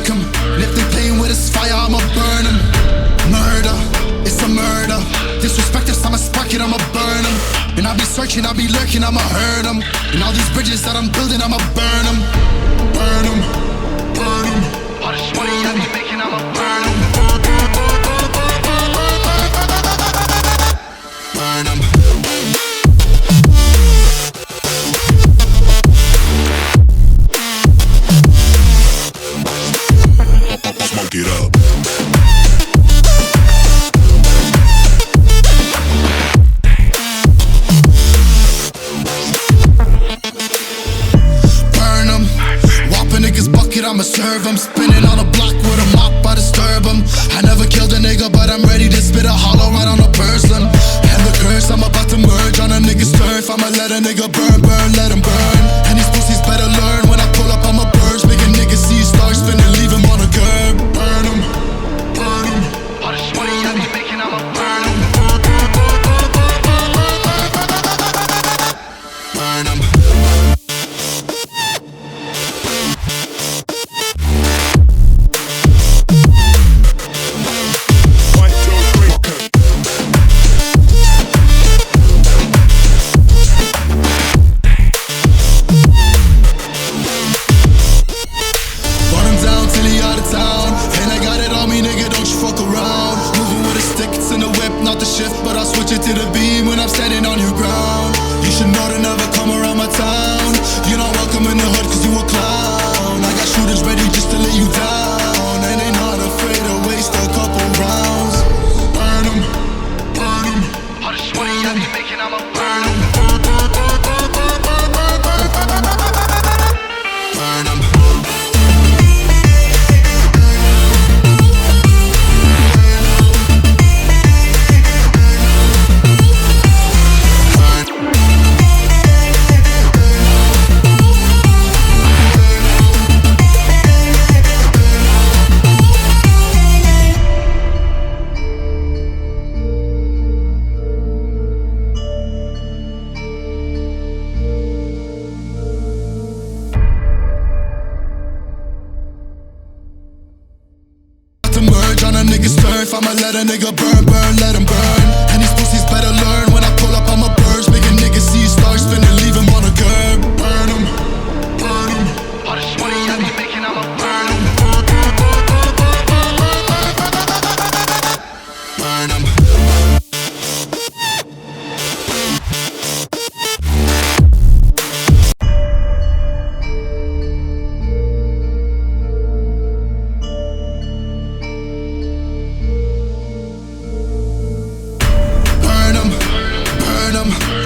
murk 'em. And if they playing with this fire, I'ma burn 'em. Murder, it's a murder. Disrespect us, I'ma spark it, I'ma burn 'em. And I'll be searching, I'll be lurking, I'ma hurt 'em. And all these bridges that I'm building, I'ma burn 'em. Burn 'em, burn 'em. All this money I be making, I'ma burn 'em. Burn 'em. Smoke it up. Burn 'em. Whop a nigga's bucket, I'ma serve 'em. Spinning on a block with a mop, I disturb 'em. I never killed a nigga, but I'm ready to spit a hollow right on a person. And the curse, I'm about to merge on a nigga's turf. I'ma let a nigga burn, burn, let him burn. And these pussies better learn when I pull up, I'ma burst. Make a nigga see stars spinning, leave him on a curb. Burn 'em, burn 'em. All this money I be making, I'ma burn 'em. Burn 'em. But I'll switch it to the beam when I'm standing on your ground. You should know to never come around my town. You're not welcome in the hood cause you a clown. I got shooters ready just to lay you down. And they not afraid to waste a couple rounds. Burn 'em, burn 'em. All this money I be making, I'ma burn 'em. Burn 'em. On a nigga's turf, I'ma let a nigga burn, burn, let him burn. And these pussies better learn when I pull up, I'ma burst. Make a nigga see stars spinning, leave him on a curb. Burn 'em, burn 'em. All this money I be making, I'ma burn 'em. Burn 'em.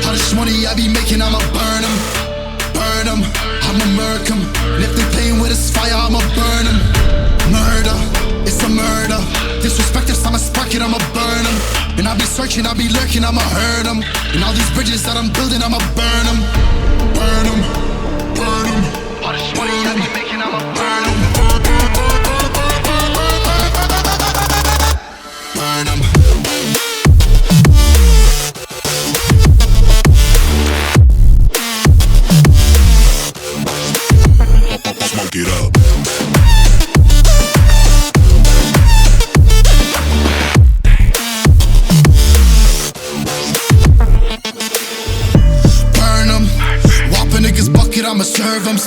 All this money I be making, I'ma burn 'em. Burn 'em, I'ma murk 'em. And if they playing with this fire, I'ma burn 'em. Murder, it's a murder. Disrespect us, I'ma spark it, I'ma burn 'em. And I'll be searching, I'll be lurking, I'ma hurt 'em. And all these bridges that I'm building, I'ma burn 'em. Burn 'em, burn 'em. All this money I be making, I'ma burn 'em. Burn 'em. Smoke it up. Burn 'em. Whop a nigga's bucket, I'ma serve 'em.